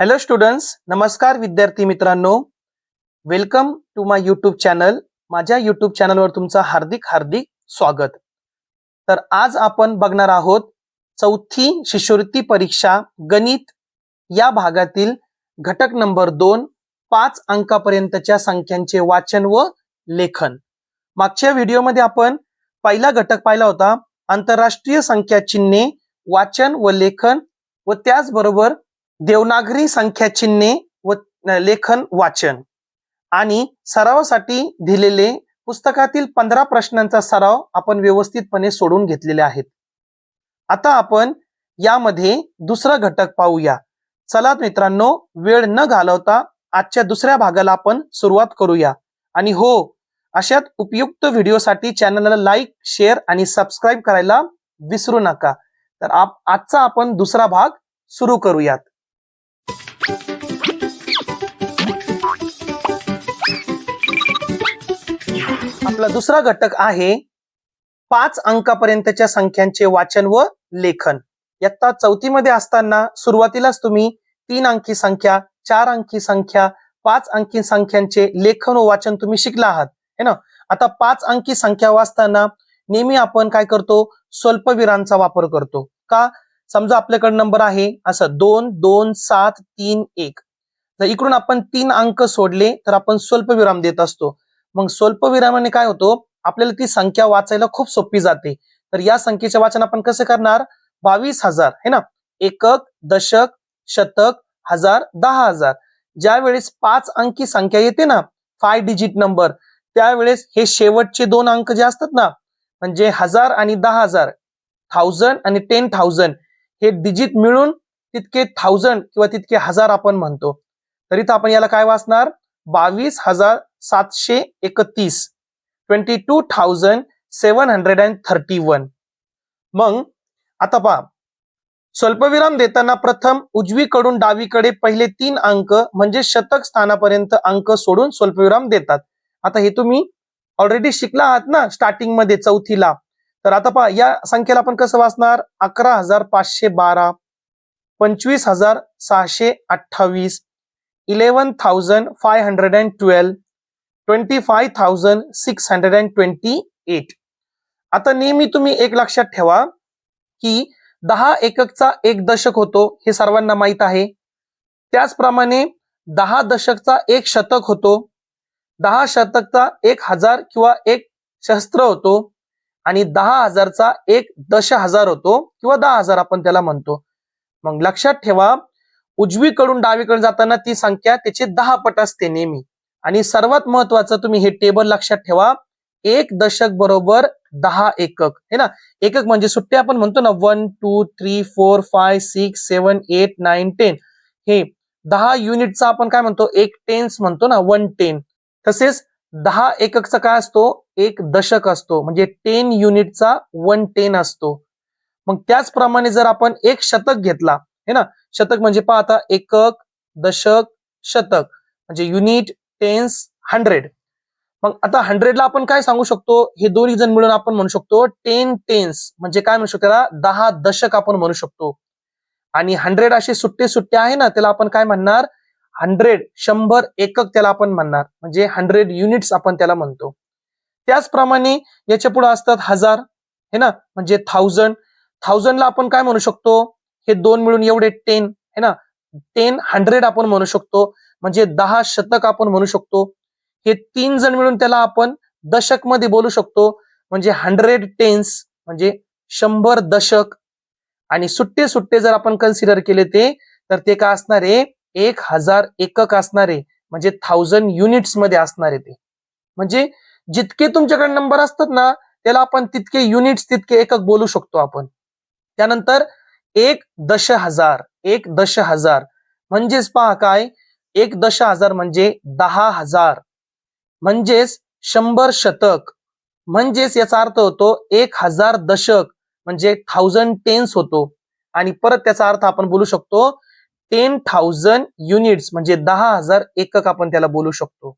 Hello students, नमस्कार विद्यार्थी मित्रांनो. Welcome to my YouTube channel. माझ्या यूट्यूब चॅनलवर तुमचं हार्दिक हार्दिक स्वागत. तर आज आपण बघणार आहोत चौथी शिष्यवृत्ती परीक्षा गणित या भागातील घटक नंबर 2 5 अंकापर्यंतच्या संख्यांचे वाचन व लेखन. मागच्या व्हिडिओमध्ये आपण पहिला घटक पाहिला होता, आंतरराष्ट्रीय संख्या चिन्हे वाचन व लेखन व त्याचबरोबर देवनागरी संख्या चिन्हे व लेखन वाचन आणि सरावासाठी दिलेले पुस्तकातील 15 प्रश्नांचा सराव आपण व्यवस्थितपणे सोडून घेतलेले आहेत. आता आपण यामध्ये दुसरा घटक पाहूया. चला मित्रांनो, वेळ न घालवता आजच्या दुसऱ्या भागाला आपण सुरुवात करूया. आणि हो, अशाच उपयुक्त व्हिडिओसाठी चॅनलला लाईक, शेअर आणि सबस्क्राईब करायला विसरू नका. तर आजचा आपण दुसरा भाग सुरू करूयात. आपला दुसरा घटक आहे 5 अंकापर्यंतच्या संख्यांचे वाचन व लेखन. इयत्ता 4थी मध्ये असताना सुरुवातीलाच तुम्ही 3 अंकी संख्या, 4 अंकी संख्या, 5 अंकी संख्यांचे लेखन व वाचन तुम्ही शिकला आहात, है ना. आता 5 अंकी संख्या वाचताना नेहमी आपण काय करतो, स्वल्पविरामांचा वापर करतो. का? समजा आपल्याकडे नंबर आहे असं 2 2 7 3 1. जर इकडून आपण 3 अंक सोडले तर आपण स्वल्पविराम देत असतो. मग स्वल्पविरामाने काय होतो, आपल्याला ती संख्या वाचायला खूप सोपी जाते. तर या संख्येचे वाचन आपण कसं करणार? 22,000, है ना. एकक, दशक, शतक, हजार, 10,000. ज्या वेळेस 5 अंकी संख्या येते ना, 5 डिजिट नंबर, त्यावेळेस हे शेवटचे 2 अंक जे असतात ना, म्हणजे 1000 आणि 10,000, 1000 आणि 10,000, हे डिजिट मिळून तितके 1000 किंवा तितके हजार आपण म्हणतो. तर इथं आपण याला काय वाचणार? 22,731, 22,731. मग आता पहा, स्वल्पविराम देताना प्रथम उजवीकडून डावीकडे पहिले 3 अंक म्हणजे शतक स्थानापर्यंत अंक सोडून स्वल्पविराम देतात. आता हे तुम्ही ऑलरेडी शिकला आहात ना स्टार्टिंग मध्ये 4थीला. तर आता पहा, या संख्येला आपण कसं वाचणार? 11,512, 25,628, 11,512, 25,628. आता नेहमी तुम्ही एक लक्षात ठेवा की 10 एककचा 1 दशक होतो, हे सर्वांना माहित आहे. त्याचप्रमाणे 10 दशकचा 1 शतक होतो, 10 शतकचा 1,000 किंवा 1 सहस्त्र होतो आणि 10,000चा 1 दशहजार होतो किंवा 10,000 आपण त्याला म्हणतो. मग लक्षात ठेवा, उजवीकडून डावीकडे जाताना ती संख्या त्याचे 10 पट असते नेहमी. आणि सर्वात महत्वाचं, तुम्ही हे टेबल लक्षात ठेवा, 1 दशक बरोबर 10 एकक, है ना. एकक म्हणजे सुट्टे आपण म्हणतो ना, 1 2 3 4 5 6 7 8 9 10. हे 10 युनिटचा आपण काय म्हणतो? एक टेन्स म्हणतो ना, 110. तसेच 10 एककचा काय असतो? एक दशक असतो, म्हणजे 10 युनिटचा 110 असतो. मग त्याचप्रमाणे जर आपण एक शतक घेतला, है ना, शतक म्हणजे पहा आता, एकक, दशक, शतक म्हणजे युनिट, टेन्स, 100. मग आता 100ला आपण काय सांगू शकतो? हे दोन्ही जण मिळून आपण म्हणू शकतो 10 टेन्स, म्हणजे काय म्हणू शकतो त्याला? 10 दशक आपण म्हणू शकतो. आणि 100 असे सुट्टे सुट्टे आहे ना, त्याला आपण काय म्हणणार? 100 एकक त्याला आपण म्हणणार, म्हणजे 100 युनिट्स आपण त्याला म्हणतो. त्याचप्रमाणे याच्या पुढे असतात 1000, है ना, म्हणजे 1000ला आपण काय म्हणू शकतो? हे दोन मिळून एवढे 10, है ना, 10 100 आपण म्हणू शकतो, म्हणजे 10 शतक आपण म्हणू शकतो. हे 3 जण मिळून त्याला आपण दशक मध्ये बोलू शकतो, म्हणजे 100 टेन्स, म्हणजे 100 दशक. आणि सुट्टे सुट्टे जर आपण कन्सिडर केले तर ते काय असणार आहे? 1000 एकक असणार आहे, म्हणजे 1000 युनिट्स मध्ये असणार आहे ते. म्हणजे जितके तुमच्याकडे नंबर असतात ना, त्याला आपण तितके युनिट्स, तितके एकक बोलू शकतो आपण. त्यानंतर 1 दशहजार, 1 दशहजार म्हणजेच पहा काय, 1 दशहजार म्हणजे 10,000, म्हणजेच 100 शतक, म्हणजेच याचा अर्थ होतो 1000 दशक, म्हणजे 1000 टेन्स होतो. आणि परत त्याचा अर्थ आपण बोलू शकतो 10,000 युनिट्स, म्हणजे 10,000 एकक आपण त्याला बोलू शकतो.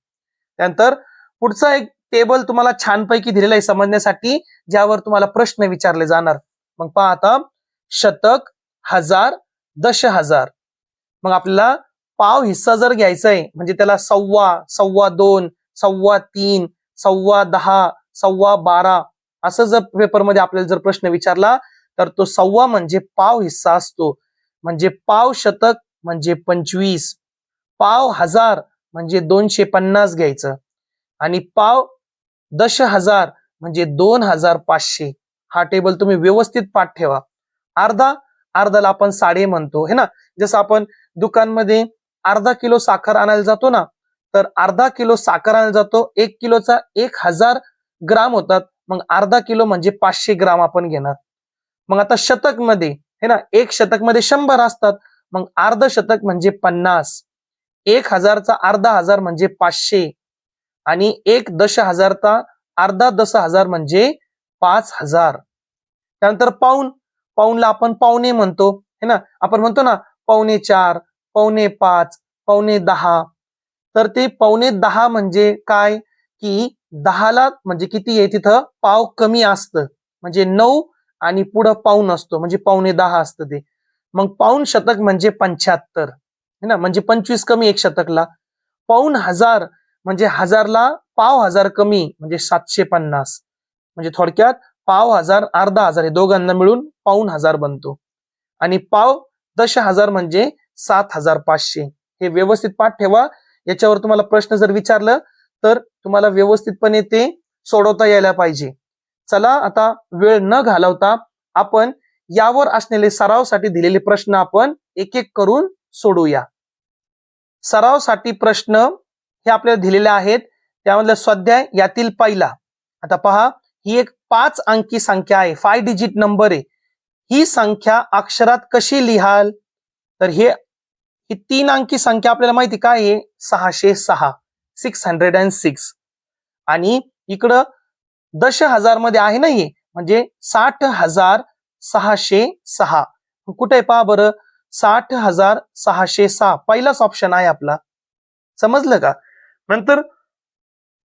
त्यानंतर पुढचा एक टेबल तुम्हाला छानपैकी दिलेला आहे समजण्यासाठी, ज्यावर तुम्हाला प्रश्न विचारले जाणार. मग पहा आता, शतक, हजार, दशहजार. मग आपल्याला पाव हिस्सा जर घ्यायचा आहे म्हणजे त्याला 1.25, 2.25, 3.25, 10.15, 12.15 असं जर पेपरमध्ये आपल्याला जर प्रश्न विचारला तर तो 1.25 म्हणजे पाव हिस्सा असतो. म्हणजे पाव शतक म्हणजे 25, पाव हजार म्हणजे 250 घ्यायचं आणि पाव 10,000 म्हणजे 2,500. हा टेबल तुम्ही व्यवस्थित पाठ ठेवा. अर्धाला आपण साडे म्हणतो है ना. जसं आपण दुकानमध्ये अर्धा किलो साखर आणायला जातो ना, तर अर्धा किलो साखर आणायला जातो, 1 किलोचा 1000 ग्राम होतात. मग अर्धा किलो म्हणजे 500 ग्राम आपण घेणार. मग आता शतक मध्ये है ना, 1 शतक मध्ये 100 असतात. मग अर्ध शतक म्हणजे 50. 1000चा अर्धा हजार म्हणजे 500 आणि 1 10,000चा अर्धा 10,000 म्हणजे 5,000. त्यानंतर पाऊणला आपण पावणे म्हणतो है ना. आपण म्हणतो ना 4:15, 4:45, 4:10. तर ते 4:15 म्हणजे काय की 10ला म्हणजे किती आहे तिथं पाव कमी असतं म्हणजे 9 आणि पुढं पाऊण असतो म्हणजे 4:15 असतं ते. मग पाऊण शतक म्हणजे 75 है ना, म्हणजे 25 कमी 1 शतकला. पाऊण हजार म्हणजे हजारला पाव हजार कमी म्हणजे 750. म्हणजे थोडक्यात पाव हजार अर्धा हजार हे दोघांना मिळून पाऊण हजार बनतो. आणि पाव 10,000 म्हणजे 7,500. हे व्यवस्थित पाठ ठेवा. याच्यावर तुम्हाला प्रश्न जर विचारलं तर तुम्हाला व्यवस्थितपणे ते सोडवता यायला पाहिजे. चला आता वेळ न घालवता आपण यावर असलेले सरावसाठी दिलेले प्रश्न आपण एक एक करून सोडूया. सरावसाठी प्रश्न हे आपल्याला दिलेले आहेत. त्यामधला स्वाध्याय यातील पहिला. आता पहा, ही एक 5 अंकी संख्या आहे, 5 डिजिट नंबर आहे. ही संख्या अक्षरात कशी लिहाल? तर ही 3 अंकी संख्या आपल्याला माहिती काय आहे? 606, 606. आणि इकडं 10,000 मध्ये आहे ना हे, म्हणजे 60,606. कुठे पहा बरं, 60,606 पहिलाच ऑप्शन आहे आपला. समजलं का? नंतर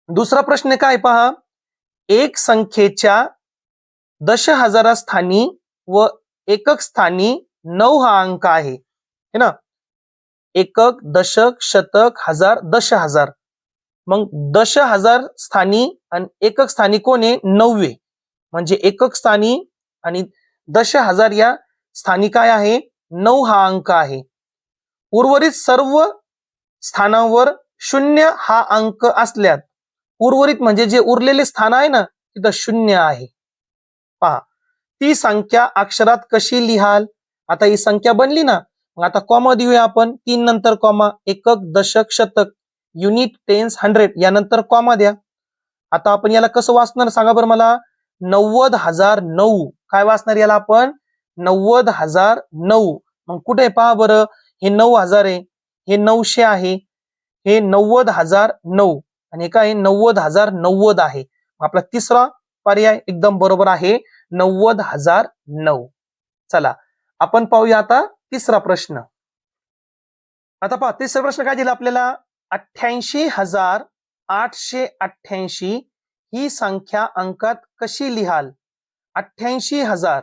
दुसरा प्रश्न काय पहा, एक संख्येच्या 10,000 स्थानी व एकक स्थानी 9 हा अंक आहे है ना. एकक, दशक, शतक, हजार, 10,000. मग 10,000 स्थानी आणि एकक स्थानी कोण आहे? 9. म्हणजे एकक स्थानी आणि 10,000 या स्थानी काय आहे? 9 हा अंक आहे. उर्वरित सर्व स्थानावर 0 हा अंक असल्यात उर्वरित म्हणजे जे उरलेले स्थान आहे ना तिथं 0 आहे. पहा, ती संख्या अक्षरात कशी लिहाल? आता ही संख्या बनली ना, मग आता कॉमा देऊया आपण. 3 नंतर कॉमा, एकक, दशक, शतक, युनिट, टेन्स, 100 यानंतर कॉमा द्या. आता आपण याला कसं वाचणार सांगा बरं मला? 90,009. काय वाचणार याला आपण? 90,009. मग कुठे पहा बरं, हे 9,000 आहे, हे 900 आहे, हे 90,009 आणि हे काय 90,090 आहे. आपला तिसरा पर्याय एकदम बरोबर आहे, 90,009. चला आपण पाहूया आता तिसरा प्रश्न. आता पहा, तिसरा प्रश्न काय दिला आपल्याला? 88,888 ही संख्या अंकात कशी लिहाल? 88,000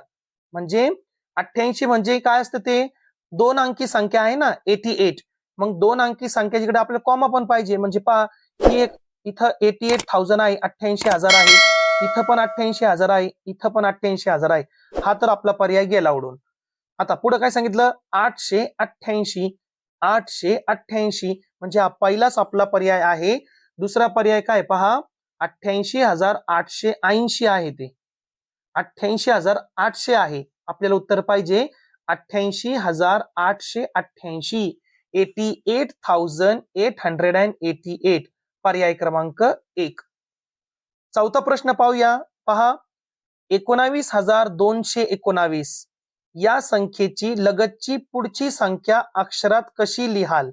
म्हणजे 88 म्हणजे काय असतं ते? 2 अंकी संख्या आहे ना, 88. मग 2 अंकी संख्या जिकडे आपल्याला कॉमा पण पाहिजे. म्हणजे पहा, ही एक इथं 88,000 आहे, 88,000 आहे, इथं पण 88,000 आहे, इथं पण 88,000 आहे. हा तर आपला पर्याय गेला उडून. आता पुढे काय सांगितलं? 888. 888 म्हणजे हा पहिलाच आपला पर्याय आहे. दुसरा पर्याय काय पहा, 88,880 आहे. ते 88,800 आहे. आपल्याला उत्तर पाहिजे 88,888. 88,888. पर्याय क्रमांक 1. चौथा प्रश्न पाहूया. पहा, 19,219 या संख्येची लगतची पुढची संख्या अक्षरात कशी लिहाल?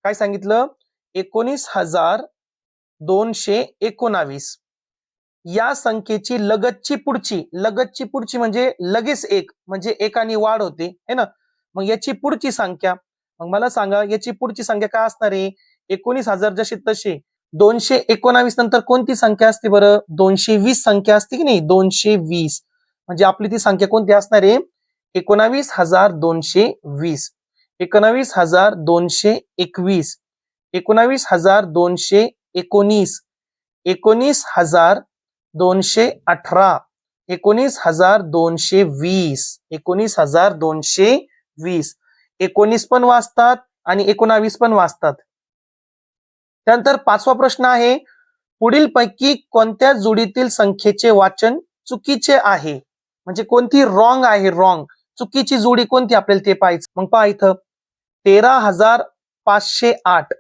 काय सांगितलं? 19,219 या संख्येची लगतची पुढची म्हणजे लगेच एक, म्हणजे एकाने वाढ होते है ना. मग याची पुढची संख्या, मग मला सांगा याची पुढची संख्या काय असणार आहे? 19,000 जसे तसे 219 नंतर कोणती संख्या असते बरं? 220 संख्या असते की नाही? 220 म्हणजे आपली ती संख्या कोणती असणार आहे? 19,220. 19,221, 19,219, 19,218, 19,220, 19,220. 19 पण वाचतात आणि 19 पण वाचतात. त्यानंतर 5वा प्रश्न आहे, पुढील पैकी कोणत्या जोडीतील संख्येचे वाचन चुकीचे आहे? म्हणजे कोणती रॉंग आहे, रॉंग चुकीची जोडी कोणती आपल्याला ते पाहायचं. मग पहा इथं 13,508,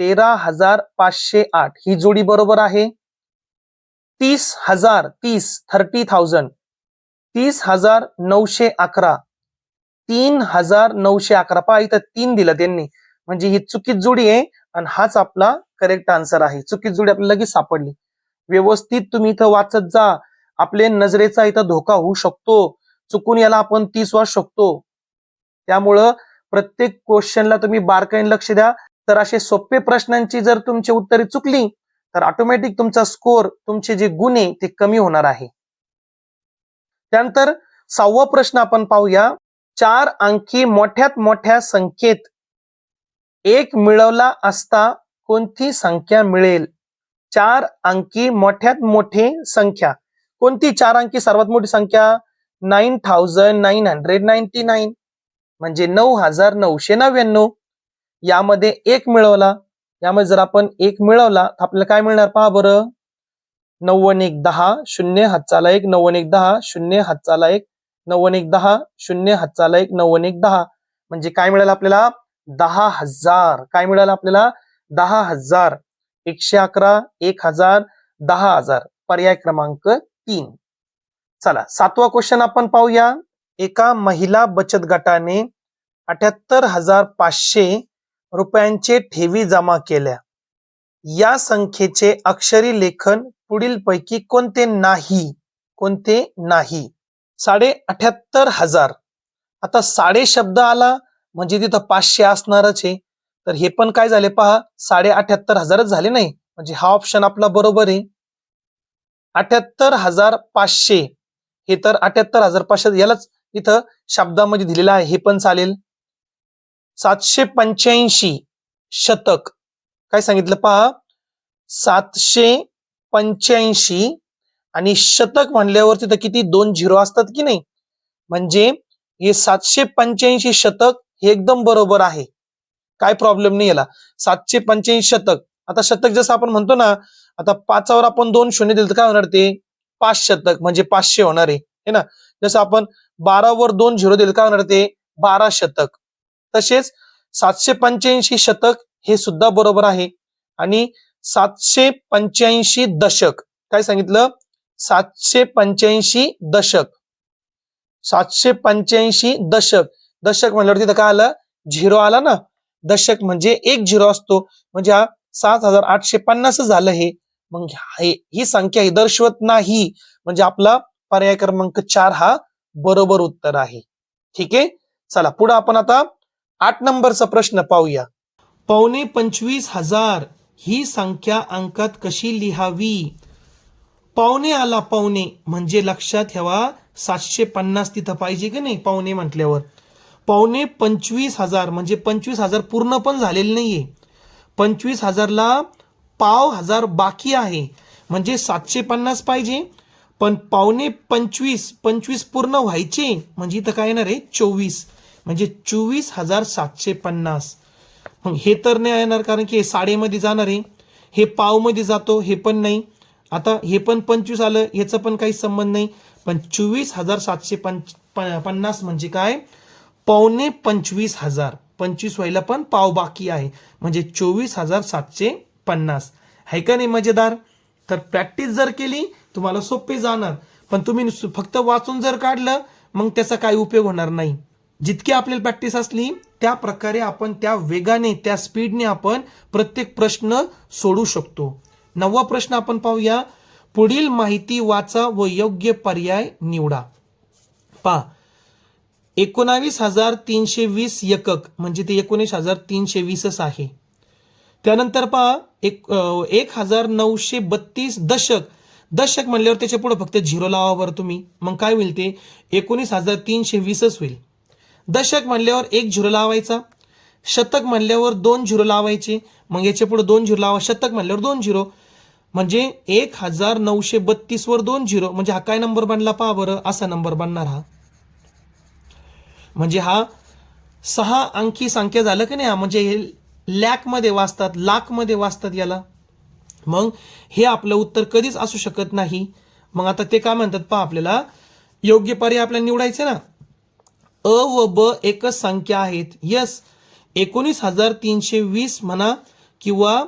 13,508 ही जोडी बरोबर आहे. 30,000, 30,000, 30,911, 3,911. पहा इथं 3 दिलं त्यांनी, म्हणजे ही चुकीची जोडी आहे आणि हाच आपला करेक्ट आन्सर आहे. चुकीची जोडी आपल्याला लगेच सापडली. व्यवस्थित तुम्ही इथं वाचत जा. आपले नजरेचा इथं धोका होऊ शकतो. चुकून याला आपण 30 वाचू शकतो. त्यामुळं प्रत्येक क्वेश्चनला तुम्ही बारकाईने लक्ष द्या. तर असे सोपे प्रश्नांची जर तुमची उत्तरे चुकली तर ऑटोमॅटिक तुमचा स्कोर, तुमचे जे गुण आहे ते कमी होणार आहे. त्यानंतर 6वा प्रश्न आपण पाहूया. 4 अंकी मोठ्यात मोठ्या संख्येत 1 मिळवला असता कोणती संख्या मिळेल? 4 अंकी मोठ्यात मोठी संख्या कोणती? 4 अंकी सर्वात मोठी संख्या 9,999, म्हणजे 9,999. यामध्ये 1 मिळवला, यामध्ये जर आपण 1 मिळवला तर आपल्याला काय मिळणार पहा बरं. 9110, 0 हातचाला 1, 9110, 0 हातचाला 1, 9110, 0 हातचाला 1, 9110. म्हणजे काय मिळालं आपल्याला? 10,000. काय मिळालं आपल्याला? 10,000. 111, 1,000, 10,000. पर्याय क्रमांक 3. चला 7वा क्वेश्चन आपण पाहूया. एका महिला बचत गटाने 78,500 रुपयांचे ठेवी जमा केल्या. या संख्येचे अक्षरी लेखन पुढील पैकी कोणते नाही? कोणते नाही? 78,500. आता साडे शब्द आला म्हणजे तिथं 500 असणारच आहे. तर हे पण काय झाले पहा, 78,500च झाले नाही, म्हणजे हा ऑप्शन आपला बरोबर आहे. 78,500 हे तर 78,500 यालाच इथं शब्दामध्ये दिलेलं आहे, हे पण चालेल. 785 शतक काय सांगितलं पहा, 785 आणि शतक म्हणल्यावर तिथं किती 2 झिरो असतात की नाही, म्हणजे हे 785 शतक हे एकदम बरोबर आहे. काय प्रॉब्लेम नाही याला. 785 शतक. आता शतक जसं आपण म्हणतो ना, आता 5वर आपण 2 शून्य दिलं तर काय होणार? ते 5 शतक म्हणजे 500 होणार आहे ना. जसं आपण 12वर 2 झिरो दिलं काय होणार? ते 12 शतक. तसेच 785 शतक हे सुद्धा बरोबर आहे. आणि 785 दशक काय सांगितलं? 785 दशक. 785 दशक. दशक म्हणल्यावर तिथं काय आलं? झिरो आला ना. दशक म्हणजे 1 झिरो असतो, म्हणजे हा 7,850 झालं हे. मग ही संख्या ही दर्शवत नाही, म्हणजे आपला पर्याय क्रमांक 4 हा बरोबर उत्तर आहे. ठीक आहे. चला पुढे आपण आता 8 नंबरचा प्रश्न पाहूया. 25,000 ही संख्या अंकात कशी लिहावी? पावणे आला, पावणे म्हणजे लक्षात ठेवा 750 तिथं पाहिजे की नाही पावणे म्हटल्यावर. पावणे 25,000 म्हणजे 25,000 पूर्ण पण झालेले नाहीये. 25,000ला पाव हजार बाकी आहे, म्हणजे 750 पाहिजे. पण पावणे 25 पूर्ण व्हायचे, म्हणजे इथं काय येणार आहे? 24, म्हणजे 24,750. मग हे तर नाही येणार, कारण की हे साडेमध्ये जाणार आहे, हे पाव मध्ये जातो, हे पण नाही. आता हे पण 25 आलं, ह्याचा पण काही संबंध नाही. पण 24,750 म्हणजे काय? पावणे 25,000. 25 व्हायला पण पाव बाकी आहे, म्हणजे 24,750. आहे का नाही मजेदार? तर प्रॅक्टिस जर केली तुम्हाला सोपे जाणार, पण तुम्ही फक्त वाचून जर काढलं मग त्याचा काही उपयोग होणार नाही. जितकी आपल्याला प्रॅक्टिस असली त्या प्रकारे आपण त्या वेगाने, त्या स्पीडने आपण प्रत्येक प्रश्न सोडू शकतो. 9वा प्रश्न आपण पाहूया. पुढील माहिती वाचा व योग्य पर्याय निवडा. पहा, 19,320 एकक म्हणजे ते 19,320च आहे. त्यानंतर पहा 1,932 दशक. दशक म्हणल्यावर त्याच्या पुढे फक्त झिरो लावा बरं तुम्ही, मग काय होईल? ते 19,320च होईल. दशक म्हणल्यावर 1 झिरो लावायचा. शतक म्हणल्यावर 2 झिरो लावायचे, मग याच्या पुढे 2 झिरो लावा, शतक म्हणल्यावर 2 झिरो, म्हणजे 1932 वर 2 झिरो, म्हणजे हा काय नंबर बनला पहा बरं, असा नंबर बनणार हा. म्हणजे हा 6 अंकी संख्या झालं की नाही, म्हणजे हे लॅकमध्ये वाचतात, लाखमध्ये वाचतात याला. मग हे आपलं उत्तर कधीच असू शकत नाही. मग आता ते काय म्हणतात पहा, आपल्याला योग्य पर्याय आपल्याला निवडायचे ना. अ व ब एकच संख्या आहेत. यस, 19,320 म्हणा किंवा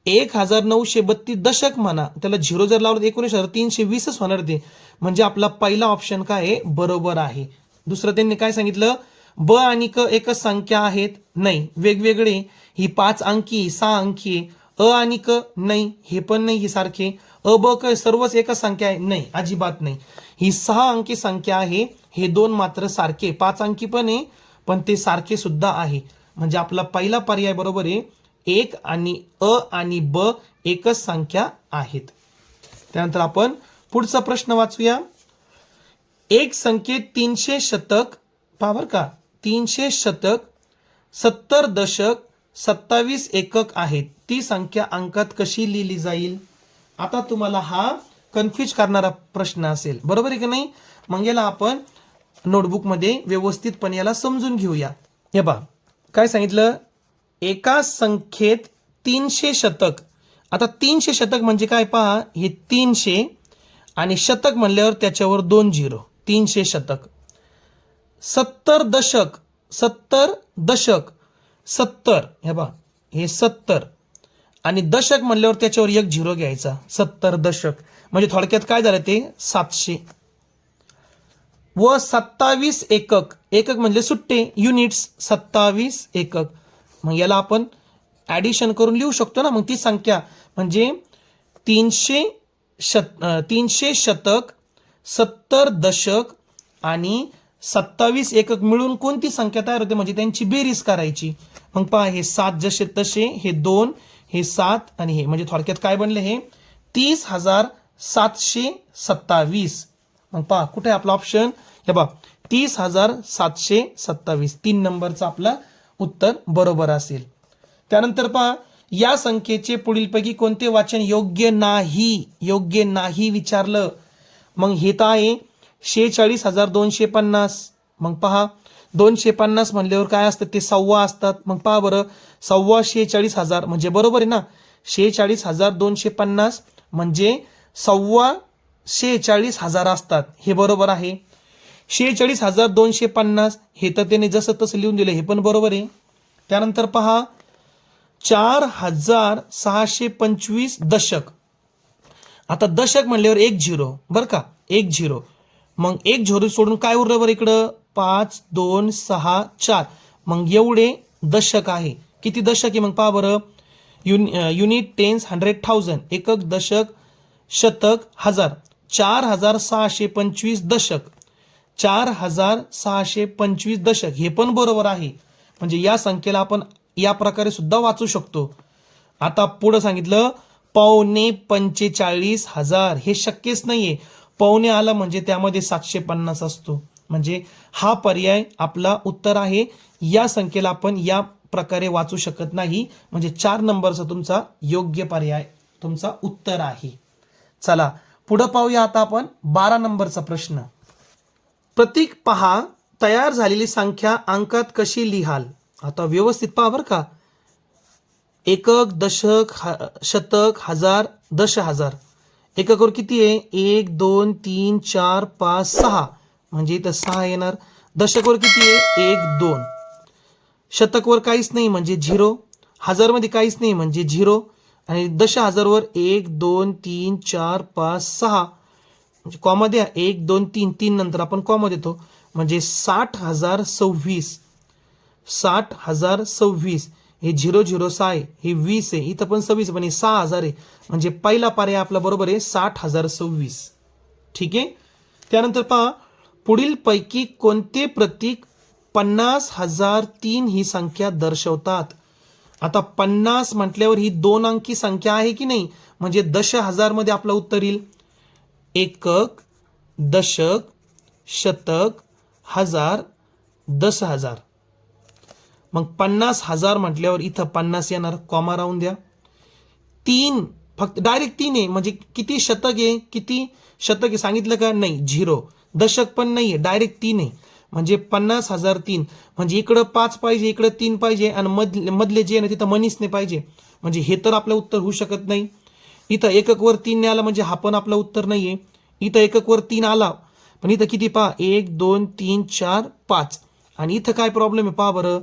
1932 दशक म्हणा, त्याला झिरो जर लावलं तर 19,320च होणार ते. म्हणजे आपला पहिला ऑप्शन काय आहे, बरोबर आहे. दुसरं त्यांनी काय सांगितलं, ब आणि क एकच संख्या आहेत. नाही, वेगवेगळे. ही 5 अंकी 6 अंकी. अ आणि क नाही, हे पण नाही, ही सारखे. अ ब क सर्वच एकच संख्या आहे. नाही, अजिबात नाही. ही 6 अंकी संख्या आहे. हे 2 मात्र सारखे. 5 अंकी पण आहे, पण ते सारखे सुद्धा आहे. म्हणजे आपला पहिला पर्याय बरोबर आहे. 1 आणि अ आणि ब एकच संख्या आहेत. त्यानंतर आपण पुढचा प्रश्न वाचूया. एक संख्येत 300 शतक, पहा का, 300 शतक, 70 दशक, 27 एकक आहेत. ती संख्या अंकात कशी लिहिली जाईल? आता तुम्हाला हा कन्फ्यूज करणारा प्रश्न असेल, बरोबर आहे की नाही? मग याला आपण नोटबुकमध्ये व्यवस्थितपणे याला समजून घेऊया. हे पहा काय सांगितलं, एका संख्येत 300 शतक. आता 300 शतक म्हणजे काय पहा, हे 300 आणि शतक म्हणल्यावर त्याच्यावर 2 झिरो, 300 शतक. 70 दशक, 70 दशक, 70, हे पहा हे 70 आणि दशक म्हणल्यावर त्याच्यावर 1 झिरो घ्यायचा, 70 दशक. म्हणजे थोडक्यात काय झालं ते 700. व 27 एकक, एकक म्हणजे सुट्टे, युनिट्स, 27 एकक. मग याला आपण ॲडिशन करून लिहू शकतो ना. मग ती संख्या म्हणजे 300 शतक, 70 दशक आणि 27 एकक मिळून कोणती संख्या तयार होते, म्हणजे त्यांची बेरीज करायची. मग पहा हे 7 जसे तसे, हे 2, हे 7 आणि हे, म्हणजे थोडक्यात काय बनले हे 30,727. मग पहा कुठे आपला ऑप्शन, हे पहा 30,727, 3 नंबरचं आपलं उत्तर बरोबर असेल. त्यानंतर पहा, या संख्येचे पुढीलपैकी कोणते वाचन योग्य नाही, योग्य नाही विचारलं. मग हे तर आहे 46,250. मग पहा 250 म्हणल्यावर काय असतं, ते सव्वा असतात. मग पहा बरं, सव्वा 46,000 म्हणजे बरोबर आहे ना. 46,250 म्हणजे सव्वा 46,000 असतात, हे बरोबर आहे. 46,250 हे तर त्याने जसं तसं लिहून दिलं, हे पण बरोबर आहे. त्यानंतर पहा 4,625 दशक. आता दशक म्हणल्यावर 1 झिरो, बरं का, 1 झिरो. मग 1 झिरो सोडून काय उरलं बरं इकडं, 5, 2, 6, 4. मग एवढे दशक आहे. किती दशक आहे मग पहा बरं, युनिट, टेन्स, 100,000, एकक, दशक, शतक, हजार. 4,625 दशक, 4,625 दशक, हे पण बरोबर आहे. म्हणजे या संख्येला आपण या प्रकारे सुद्धा वाचू शकतो. आता पुढे सांगितलं 45,000, हे शक्यच नाहीये. पावणे आला म्हणजे त्यामध्ये 750 असतो. म्हणजे हा पर्याय आपला उत्तर आहे. या संख्येला आपण या प्रकारे वाचू शकत नाही. म्हणजे 4 नंबरचा तुमचा योग्य पर्याय तुमचा उत्तर आहे. चला पुढे पाहूया आता आपण 12 नंबरचा प्रश्न. प्रतीक पहा, तयार झालेली संख्या अंकात कशी लिहाल? आता व्यवस्थित पहा बरं का. एकक, दशक, शतक, हजार, दशहजार. एककावर किती आहे, 1 2 3 4 5 6, म्हणजे इथं 6 येणार. दशकवर किती आहे, 1 2. शतकवर काहीच नाही म्हणजे 0. हजारमध्ये काहीच नाही म्हणजे 0. आणि 10,000वर 1 2 3 4 5 6, म्हणजे कॉमा द्या, 1 2 3, 3 नंतर आपण कॉमा देतो. म्हणजे 60,026, 60,026. हे 006 आहे, हे 20 आहे, इथं पण 26, पण हे 6,000 आहे. म्हणजे पहिला पर्याय आपला बरोबर आहे, 60,026. ठीक आहे. त्यानंतर पहा, पुढील पैकी कोणते प्रतीक 50,003 ही संख्या दर्शवतात? आता 50 म्हटल्यावर ही 2 अंकी संख्या आहे की नाही, म्हणजे 10,000 मध्ये आपलं उत्तर येईल. एकक, दशक, शतक, हजार, 10,000. मग 50,000 म्हटल्यावर इथं 50 येणार, कॉमा राहून द्या. 3 फक्त डायरेक्ट 3 आहे म्हणजे किती शतक आहे, किती शतक आहे सांगितलं का नाही, 0. दशक पण नाही आहे, डायरेक्ट 3 आहे म्हणजे 50,003. म्हणजे इकडं 5 पाहिजे, इकडं 3 पाहिजे आणि मधले जे आहे ना तिथं मनीस नाही पाहिजे. म्हणजे हे तर आपलं उत्तर होऊ शकत नाही. इथं एकक वर 3 आला म्हणजे हा पण आपलं उत्तर नाहीये. इथं एकक वर 3 आला पण इथं किती पहा, 1 2 3 4 5. आणि इथं काय प्रॉब्लेम आहे पहा बरं,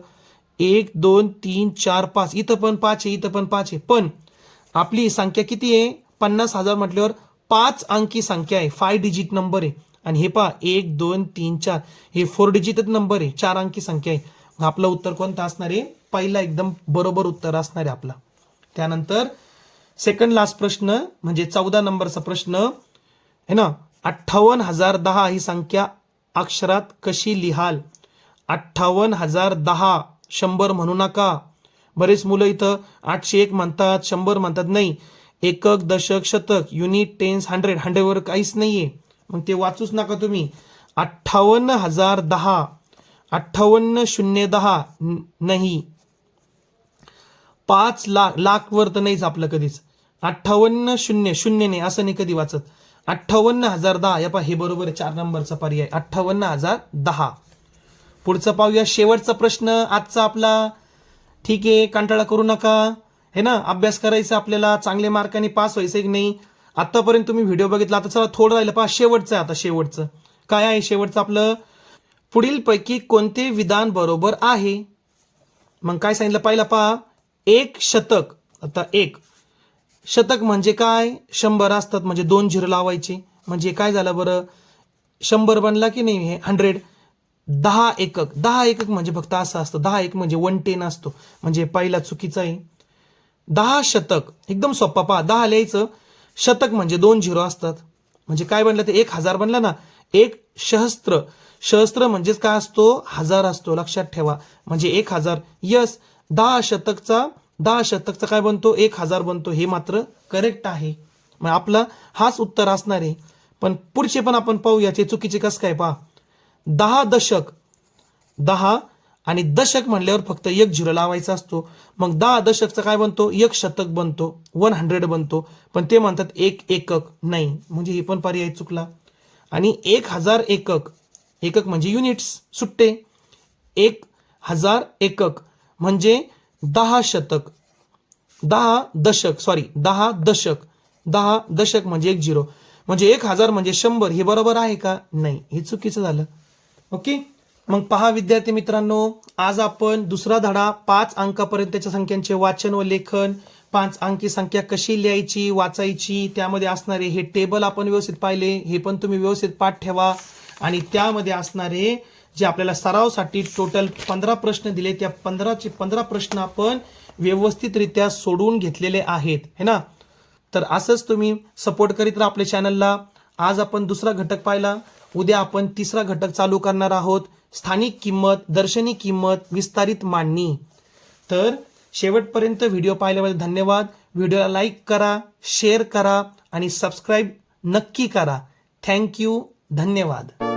1 2 3 4 5. इथं पण 5 आहे, इथं पण 5 आहे. पण आपली संख्या किती आहे, 50,000 म्हटल्यावर 5 अंकी संख्या आहे, 5 डिजिट नंबर आहे. आणि हे पहा 1 2 3 4 हे 4 डिजिटच नंबर आहे, 4 अंकी संख्या आहे. मग आपलं उत्तर कोणतं असणार आहे, पहिला एकदम बरोबर उत्तर असणार आहे आपला. त्यानंतर सेकंड लास्ट प्रश्न म्हणजे 14 नंबरचा प्रश्न है ना. 58,010 ही संख्या अक्षरात कशी लिहाल. 58,010 100 म्हणू नका. बरेच मुलं इथं 801 म्हणतात, 100 म्हणतात. नाही, एकक दशक शतक युनिट टेन्स 100 100 वर काहीच नाहीये. मग ते वाचूच नका तुम्ही. 58,010 58,010 नाही. 5 लाख, लाख वर तर नाहीच आपलं कधीच. 58,000 नाही असं नाही कधी वाचत. 58,010 या पहा हे बरोबर आहे, 4 नंबरचा पर्याय 58,010. पुढचं पाहूया, शेवटचा प्रश्न आजचा आपला. ठीक आहे, कंटाळा करू नका है ना, अभ्यास करायचा आपल्याला, चांगले मार्कांनी पास व्हायचं की नाही. आतापर्यंत तुम्ही व्हिडिओ बघितला, आता चला थोडं राहिलं पहा, शेवटचं आहे आता. शेवटचं काय आहे, शेवटचं आपलं, पुढील पैकी कोणते विधान बरोबर आहे. मग काय सांगितलं पहिला पहा, एक शतक. आता एक शतक म्हणजे काय, 100 असतात म्हणजे 2 झिरो लावायचे. म्हणजे काय झालं बरं, 100 बनला की नाही, हे 100. 10 एकक, 10 एकक म्हणजे फक्त असं असतं, 10 एक म्हणजे 110 असतो, म्हणजे पहिला चुकीचा आहे. 10 शतक एकदम सोपा पहा, 10 लिहायचं, शतक म्हणजे 2 झिरो असतात. म्हणजे काय बनलं ते 1000 बनला ना. एक सहस्त्र, सहस्त्र म्हणजेच काय असतो, 1000 असतो, लक्षात ठेवा. म्हणजे 1000. यस, 10 शतकचा काय बनतो, 1000 बनतो. हे मात्र करेक्ट आहे. मग आपला हाच उत्तर असणार आहे. पण पुढचे पण आपण पाहूया, ते चुकीचे कसं काय पहा. 10 दशक, 10 आणि दशक म्हणल्यावर फक्त 1 झिरो लावायचा असतो. मग 10 दशकचा काय बनतो, 1 शतक बनतो, 100 बनतो. पण ते म्हणतात 1 एकक, नाही म्हणजे हे पण पर्याय चुकला. आणि 1000 एकक, एकक म्हणजे युनिट्स सुट्टे. 1000 एकक म्हणजे 10 शतक, 10 दशक, सॉरी 10 दशक, 10 दशक म्हणजे 1 झिरो. म्हणजे 1000 म्हणजे 100. हे बरोबर आहे का, नाही, हे चुकीचं झालं. ओके. मग पहा विद्यार्थी मित्रांनो, आज आपण दुसरा धडा 5 अंकापर्यंतच्या संख्यांचे वाचन व लेखन, 5 अंकी संख्या कशी लिहायची वाचायची, त्यामध्ये असणारे हे टेबल आपण व्यवस्थित पाहिले. हे पण तुम्ही व्यवस्थित पाठ ठेवा. आणि त्यामध्ये असणारे जे आपल्याला सरावसाठी टोटल 15 प्रश्न दिले, त्या 15चे 15 प्रश्न आपण व्यवस्थितरित्या सोडवून घेतलेले आहेत है ना. तर असंच तुम्ही सपोर्ट करीत राहा आपल्या चॅनलला. आज आपण दुसरा घटक पाहिला, उद्या आपण तिसरा घटक चालू करणार आहोत, स्थानिक किंमत, दर्शनी किंमत, विस्तारित मांडणी. तर शेवटपर्यंत व्हिडिओ पाहिल्याबद्दल धन्यवाद. व्हिडिओला लाईक करा, शेअर करा आणि सबस्क्राईब नक्की करा. थँक्यू, धन्यवाद.